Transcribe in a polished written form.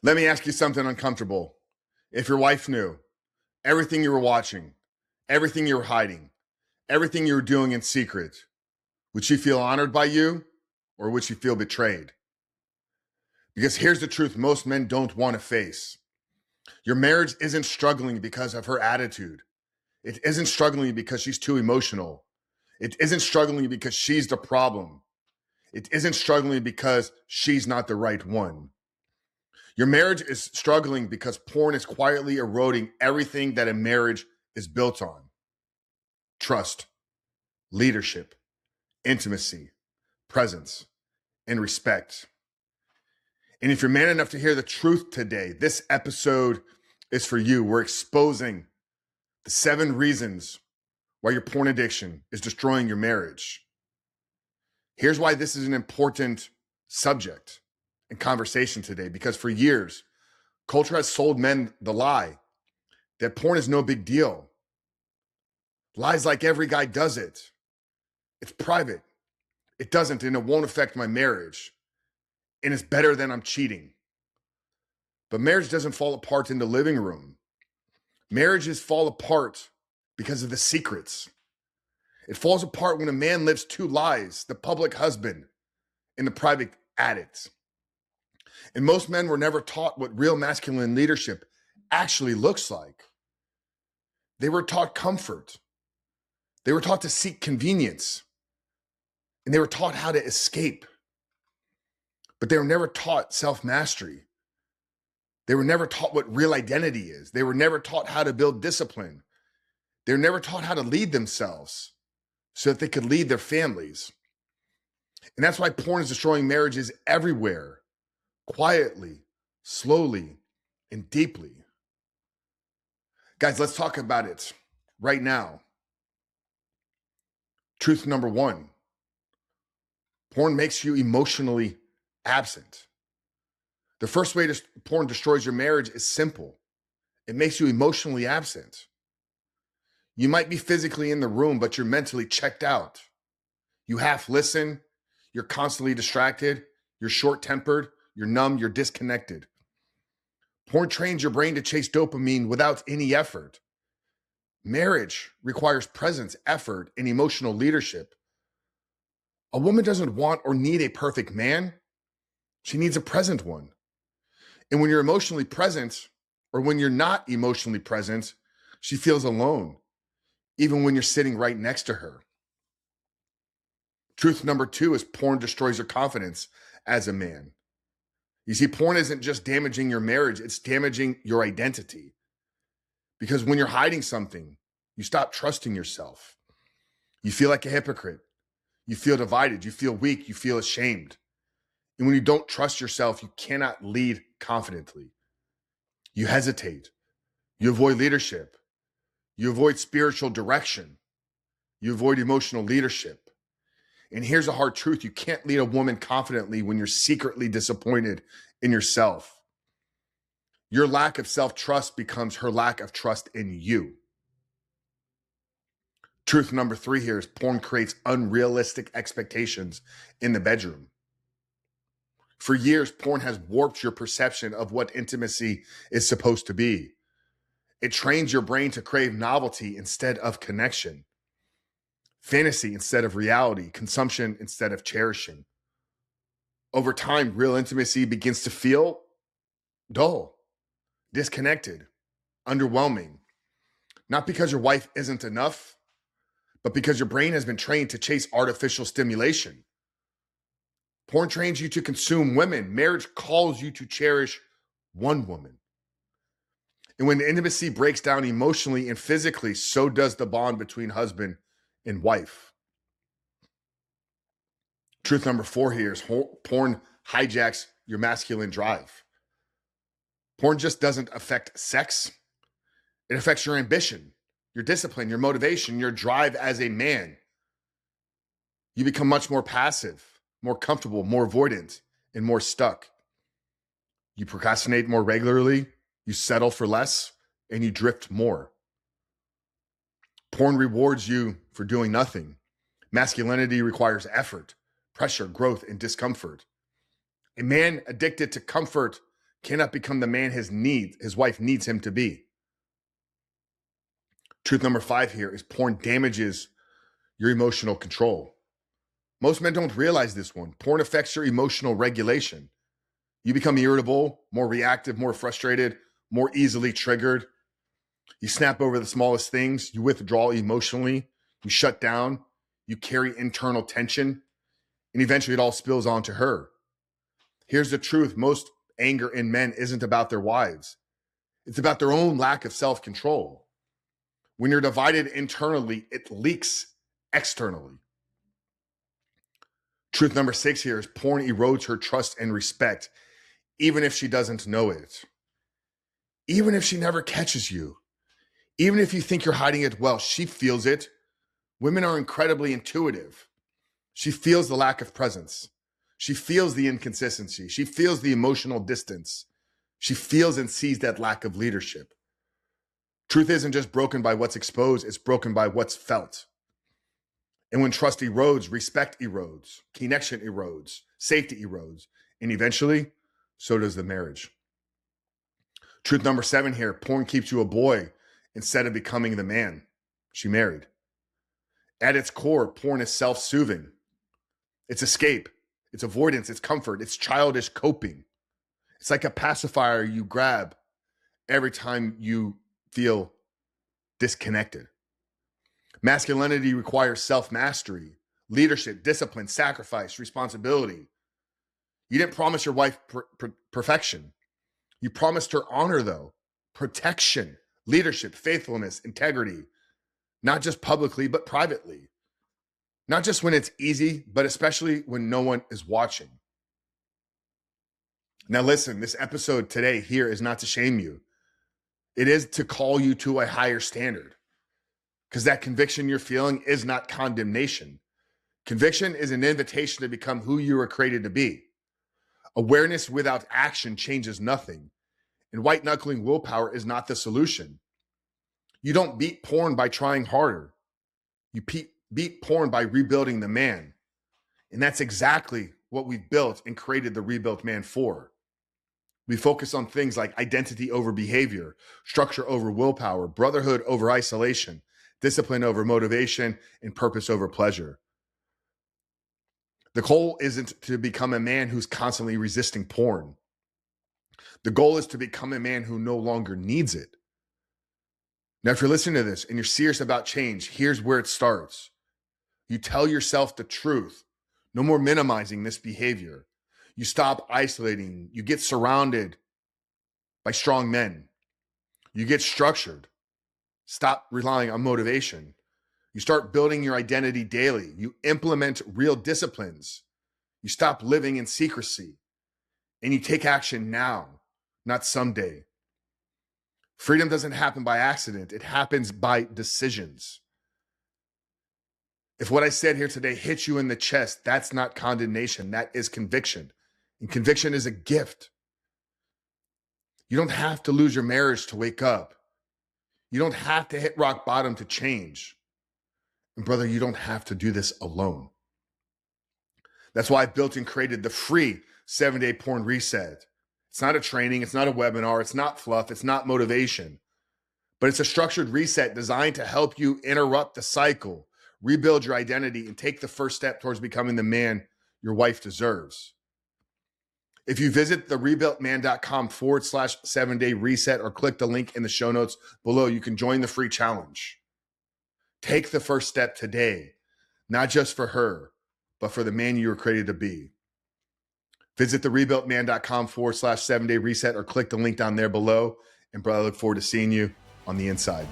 Let me ask you something uncomfortable. If your wife knew everything you were watching, everything you were hiding, everything you were doing in secret, would she feel honored by you or would she feel betrayed? Because here's the truth most men don't want to face. Your marriage isn't struggling because of her attitude. It isn't struggling because she's too emotional. It isn't struggling because she's the problem. It isn't struggling because she's not the right one. Your marriage is struggling because porn is quietly eroding everything that a marriage is built on: trust, leadership, intimacy, presence, and respect. And if you're man enough to hear the truth today, this episode is for you. We're exposing the 7 reasons why your porn addiction is destroying your marriage. Here's why this is an important subject and conversation today, because for years, culture has sold men the lie that porn is no big deal. Lies like every guy does it. It's private. It doesn't, and it won't affect my marriage. And it's better than I'm cheating. But marriage doesn't fall apart in the living room. Marriages fall apart because of the secrets. It falls apart when a man lives 2 lies: the public husband and the private addict. And most men were never taught what real masculine leadership actually looks like. They were taught comfort. They were taught to seek convenience. And they were taught how to escape. But they were never taught self-mastery. They were never taught what real identity is. They were never taught how to build discipline. They were never taught how to lead themselves so that they could lead their families. And that's why porn is destroying marriages everywhere, quietly, slowly, and deeply. Guys, let's talk about it right now. Truth number 1, porn makes you emotionally absent. The first way porn destroys your marriage is simple. It makes you emotionally absent. You might be physically in the room, but you're mentally checked out. You half listen, you're constantly distracted, you're short-tempered, you're numb, you're disconnected. Porn trains your brain to chase dopamine without any effort. Marriage requires presence, effort, and emotional leadership. A woman doesn't want or need a perfect man. She needs a present one. And when you're emotionally present, or when you're not emotionally present, she feels alone, even when you're sitting right next to her. Truth number 2 is porn destroys your confidence as a man. You see, porn isn't just damaging your marriage, it's damaging your identity. Because when you're hiding something, you stop trusting yourself. You feel like a hypocrite. You feel divided. You feel weak. You feel ashamed. And when you don't trust yourself, you cannot lead confidently. You hesitate. You avoid leadership. You avoid spiritual direction. You avoid emotional leadership. And here's a hard truth: you can't lead a woman confidently when you're secretly disappointed in yourself. Your lack of self-trust becomes her lack of trust in you. Truth number 3 here is porn creates unrealistic expectations in the bedroom. For years, porn has warped your perception of what intimacy is supposed to be. It trains your brain to crave novelty instead of connection, fantasy instead of reality, consumption instead of cherishing. Over time, real intimacy begins to feel dull, disconnected, underwhelming. Not because your wife isn't enough, but because your brain has been trained to chase artificial stimulation. Porn trains you to consume women. Marriage calls you to cherish one woman. And when intimacy breaks down emotionally and physically, so does the bond between husband and wife. Truth number 4 here is porn hijacks your masculine drive. Porn just doesn't affect sex. It affects your ambition, your discipline, your motivation, your drive as a man. You become much more passive, more comfortable, more avoidant, and more stuck. You procrastinate more regularly, you settle for less, and you drift more. Porn rewards you for doing nothing. Masculinity requires effort, pressure, growth, and discomfort. A man addicted to comfort cannot become the man his wife needs him to be. Truth number 5 here is porn damages your emotional control. Most men don't realize this one. Porn affects your emotional regulation. You become irritable, more reactive, more frustrated, more easily triggered. You snap over the smallest things. You withdraw emotionally. You shut down. You carry internal tension. And eventually it all spills onto her. Here's the truth. Most anger in men isn't about their wives. It's about their own lack of self-control. When you're divided internally, it leaks externally. Truth number 6 here is porn erodes her trust and respect, even if she doesn't know it. Even if she never catches you. Even if you think you're hiding it well, she feels it. Women are incredibly intuitive. She feels the lack of presence. She feels the inconsistency. She feels the emotional distance. She feels and sees that lack of leadership. Truth isn't just broken by what's exposed, it's broken by what's felt. And when trust erodes, respect erodes, connection erodes, safety erodes, and eventually, so does the marriage. Truth number 7 here, porn keeps you a boy instead of becoming the man she married. At its core, porn is self-soothing. It's escape, it's avoidance, it's comfort, it's childish coping. It's like a pacifier you grab every time you feel disconnected. Masculinity requires self-mastery, leadership, discipline, sacrifice, responsibility. You didn't promise your wife perfection. You promised her honor, though, protection, leadership, faithfulness, integrity, not just publicly, but privately. Not just when it's easy, but especially when no one is watching. Now listen, this episode today here is not to shame you. It is to call you to a higher standard. Because that conviction you're feeling is not condemnation. Conviction is an invitation to become who you were created to be. Awareness without action changes nothing. And white-knuckling willpower is not the solution. You don't beat porn by trying harder. You beat porn by rebuilding the man. And that's exactly what we've built and created the rebuilt man for. We focus on things like identity over behavior, structure over willpower, brotherhood over isolation, discipline over motivation, and purpose over pleasure. The goal isn't to become a man who's constantly resisting porn. The goal is to become a man who no longer needs it. Now, if you're listening to this and you're serious about change, here's where it starts. You tell yourself the truth. No more minimizing this behavior. You stop isolating. You get surrounded by strong men. You get structured. Stop relying on motivation. You start building your identity daily. You implement real disciplines. You stop living in secrecy. And you take action now, not someday. Freedom doesn't happen by accident. It happens by decisions. If what I said here today hits you in the chest, that's not condemnation. That is conviction. And conviction is a gift. You don't have to lose your marriage to wake up. You don't have to hit rock bottom to change. And brother, you don't have to do this alone. That's why I built and created the free 7-day porn reset. It's not a training. It's not a webinar. It's not fluff. It's not motivation. But it's a structured reset designed to help you interrupt the cycle, rebuild your identity, and take the first step towards becoming the man your wife deserves. If you visit therebuiltman.com/7-day reset or click the link in the show notes below, you can join the free challenge. Take the first step today, not just for her, but for the man you were created to be. Visit therebuiltman.com/7-day reset or click the link down there below. And brother, I look forward to seeing you on the inside.